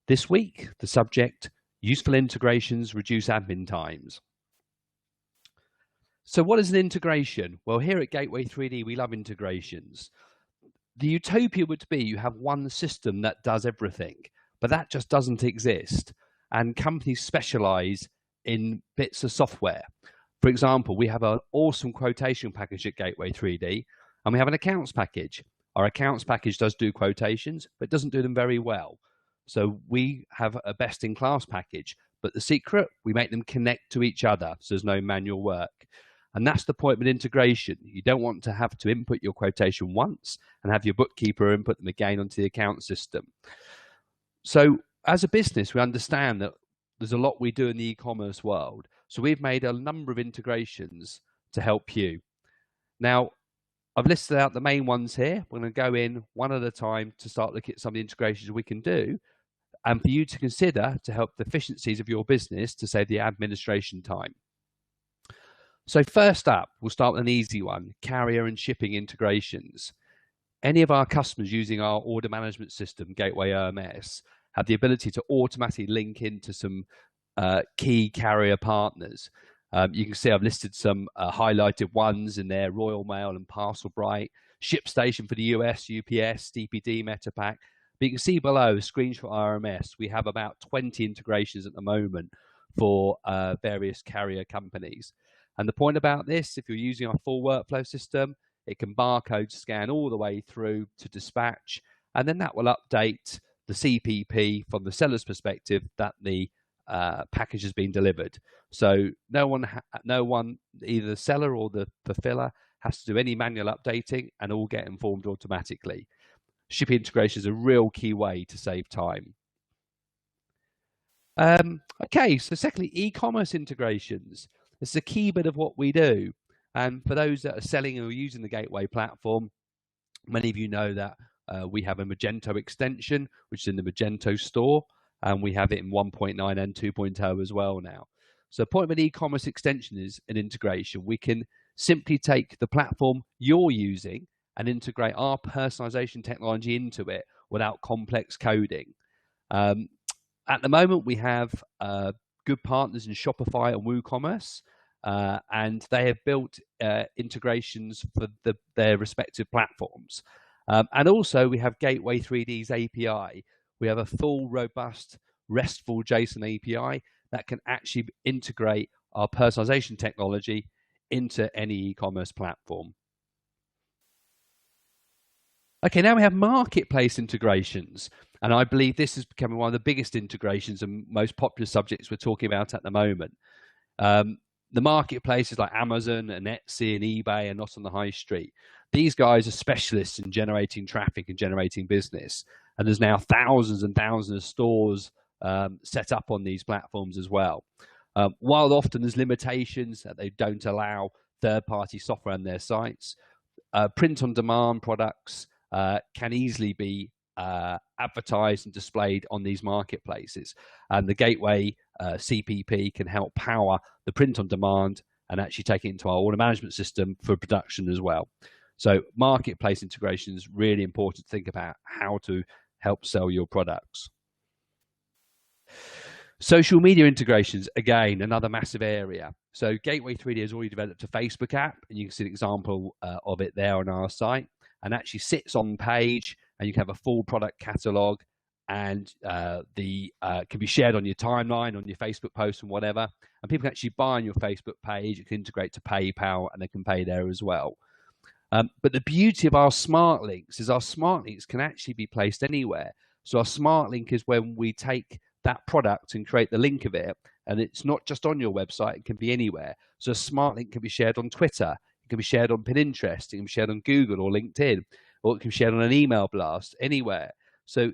This week, the subject, useful integrations reduce admin times. So what is an integration? Well, here at Gateway 3D, we love integrations. The utopia would be you have one system that does everything, but that just doesn't exist. And companies specialize in bits of software. For example, we have an awesome quotation package at Gateway 3D, and we have an accounts package. Our accounts package does do quotations, but doesn't do them very well. So we have a best-in-class package, but the secret, we make them connect to each other, so there's no manual work. And that's the point with integration. You don't want to have to input your quotation once and have your bookkeeper input them again onto the account system. So as a business, we understand that there's a lot we do in the e-commerce world. So we've made a number of integrations to help you. Now, I've listed out the main ones here. We're going to go in one at a time to start looking at some of the integrations we can do and for you to consider to help the efficiencies of your business to save the administration time. So first up, we'll start with an easy one, carrier and shipping integrations. Any of our customers using our order management system, Gateway OMS, have the ability to automatically link into some key carrier partners. You can see I've listed some highlighted ones in there, Royal Mail and Parcelbright, ShipStation for the US, UPS, DPD, Metapack. But you can see below, screenshot RMS, we have about 20 integrations at the moment for various carrier companies. And the point about this, if you're using our full workflow system, it can barcode scan all the way through to dispatch, and then that will update the CPP from the seller's perspective that the package has been delivered. So no one, either the seller or the fulfiller, has to do any manual updating, and all get informed automatically. Shipping integration is a real key way to save time. Okay, so secondly, e-commerce integrations. This is a key bit of what we do. And for those that are selling or using the Gateway platform, many of you know that we have a Magento extension, which is in the Magento store, and we have it in 1.9 and 2.0 as well now. So the point of an e-commerce extension is an integration. We can simply take the platform you're using and integrate our personalization technology into it without complex coding. At the moment, we have good partners in Shopify and WooCommerce, and they have built integrations for their respective platforms. And also, we have Gateway 3D's API. We have a full, robust, RESTful JSON API that can actually integrate our personalization technology into any e-commerce platform. Okay, now we have marketplace integrations, and I believe this is becoming one of the biggest integrations and most popular subjects we're talking about at the moment. The marketplaces like Amazon and Etsy and eBay are not on the high street. These guys are specialists in generating traffic and generating business, and there's now thousands and thousands of stores set up on these platforms as well. While often there's limitations that they don't allow third-party software on their sites, print-on-demand products can easily be advertised and displayed on these marketplaces. And the Gateway CPP can help power the print on demand and actually take it into our order management system for production as well. So marketplace integration is really important to think about how to help sell your products. Social media integrations, again, another massive area. So Gateway 3D has already developed a Facebook app, and you can see an example of it there on our site, and actually sits on page, and you can have a full product catalog, and can be shared on your timeline, on your Facebook post and whatever, and people can actually buy on your Facebook page. It can integrate to PayPal, and they can pay there as well. But the beauty of our smart links is our smart links can actually be placed anywhere. So our smart link is when we take that product and create the link of it, and it's not just on your website, it can be anywhere. So a smart link can be shared on Twitter, it can be shared on Pinterest, it can be shared on Google or LinkedIn, or it can be shared on an email blast, anywhere. So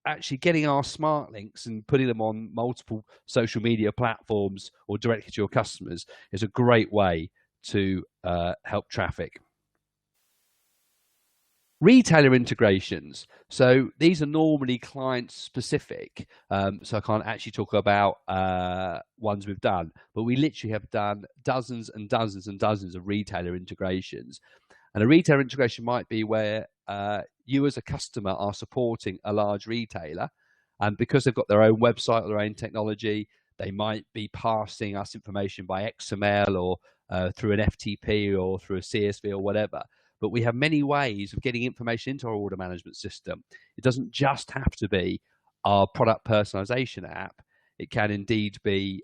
actually getting our smart links and putting them on multiple social media platforms or directly to your customers is a great way to help traffic. Retailer integrations. So these are normally client specific. So I can't actually talk about ones we've done, but we literally have done dozens and dozens and dozens of retailer integrations. And a retailer integration might be where you as a customer are supporting a large retailer, And because they've got their own website or their own technology, they might be passing us information by XML or through an FTP or through a CSV or whatever. But we have many ways of getting information into our order management system. It doesn't just have to be our product personalization app. It can indeed be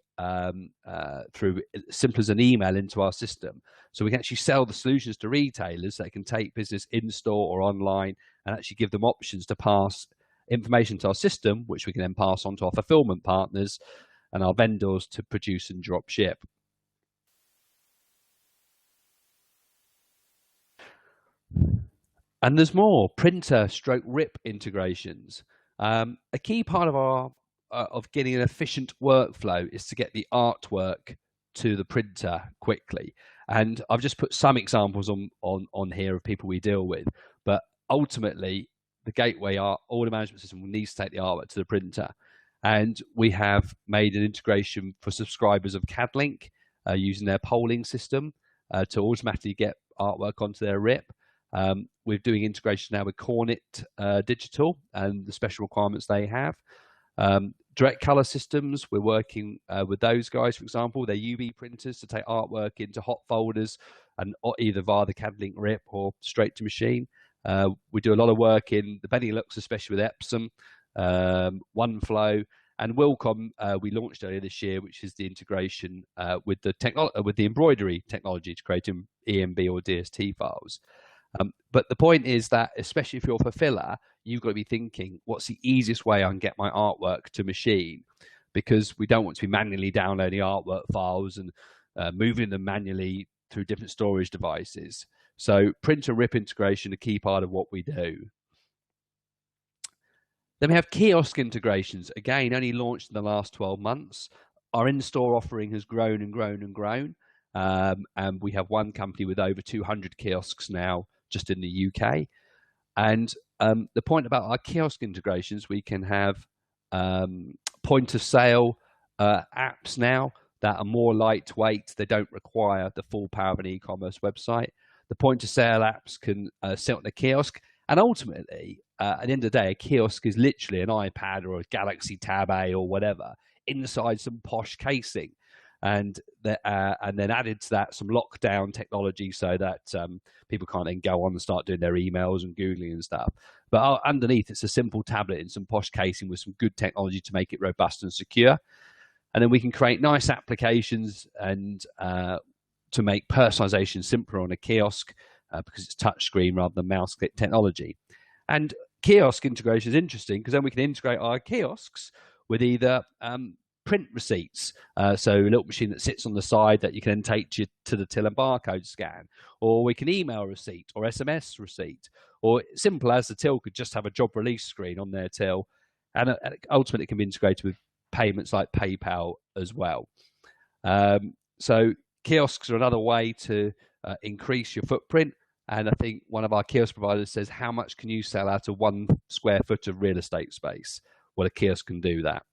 through simple as an email into our system. So we can actually sell the solutions to retailers that can take business in store or online and actually give them options to pass information to our system, which we can then pass on to our fulfillment partners and our vendors to produce and drop ship. And there's more printer stroke RIP integrations. A key part of our of getting an efficient workflow is to get the artwork to the printer quickly. And I've just put some examples on here of people we deal with, but ultimately the gateway our order management system needs to take the artwork to the printer. And we have made an integration for subscribers of CADlink using their polling system to automatically get artwork onto their RIP. We're doing integration now with Cornet Digital and the special requirements they have. Direct color systems, we're working with those guys, for example, their UV printers to take artwork into hot folders and either via the CADlink RIP or straight to machine. We do a lot of work in the Benelux, especially with Epsom, OneFlow, and Wilcom. We launched earlier this year, which is the integration with the embroidery technology to create EMB or DST files. But the point is that, especially if you're a fulfiller, you've got to be thinking, what's the easiest way I can get my artwork to machine? Because we don't want to be manually downloading artwork files and moving them manually through different storage devices. So printer RIP integration, a key part of what we do. Then we have kiosk integrations, again, only launched in the last 12 months. Our in-store offering has grown and grown and grown. And we have one company with over 200 kiosks now just in the UK. And the point about our kiosk integrations, we can have point of sale apps now that are more lightweight. They don't require the full power of an e-commerce website. The point of sale apps can sit on the kiosk. And ultimately, at the end of the day, a kiosk is literally an iPad or a Galaxy Tab A or whatever inside some posh casing. And then added to that some lockdown technology so that people can't then go on and start doing their emails and Googling and stuff. But underneath, it's a simple tablet in some posh casing with some good technology to make it robust and secure. And then we can create nice applications and to make personalization simpler on a kiosk because it's touchscreen rather than mouse click technology. And kiosk integration is interesting because then we can integrate our kiosks with either print receipts, so a little machine that sits on the side that you can then take to the till and barcode scan, or we can email receipt or SMS receipt, or simple as the till could just have a job release screen on their till, and ultimately it can be integrated with payments like PayPal as well. So kiosks are another way to increase your footprint, and I think one of our kiosk providers says, how much can you sell out of 1 square foot of real estate space? Well, a kiosk can do that.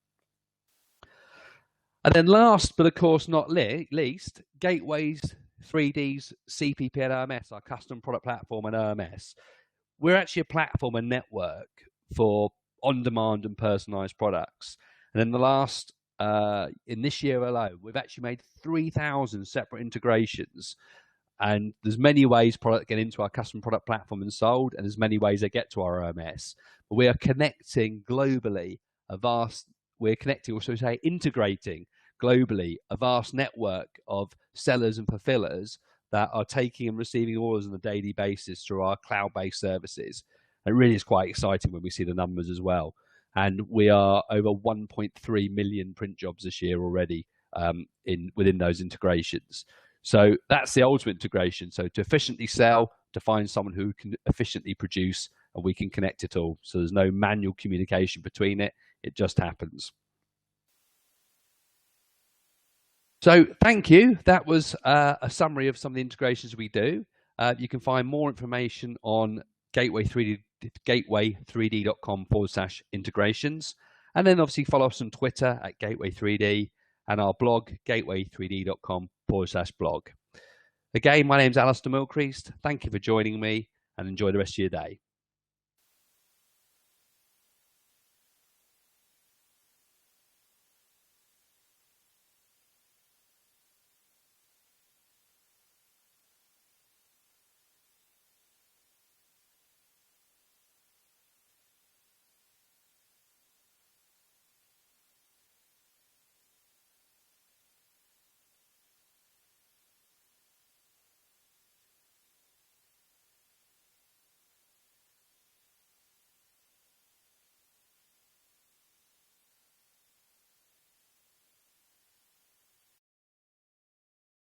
And then last, but of course not least, Gateways, 3Ds, CPP and OMS, our custom product platform and OMS. We're actually a platform and network for on-demand and personalized products. And in the last, in this year alone, we've actually made 3,000 separate integrations. And there's many ways product get into our custom product platform and sold, and there's many ways they get to our OMS. But we are connecting globally integrating globally a vast network of sellers and fulfillers that are taking and receiving orders on a daily basis through our cloud-based services. It really is quite exciting when we see the numbers as well. And we are over 1.3 million print jobs this year already within those integrations. So that's the ultimate integration. So to efficiently sell, to find someone who can efficiently produce, and we can connect it all. So there's no manual communication between it. It just happens. So thank you. That was a summary of some of the integrations we do. You can find more information on gateway3d.com/integrations. And then obviously follow us on Twitter at Gateway3D and our blog, gateway3d.com/blog. Again, my name's Alistair Milcreast. Thank you for joining me and enjoy the rest of your day.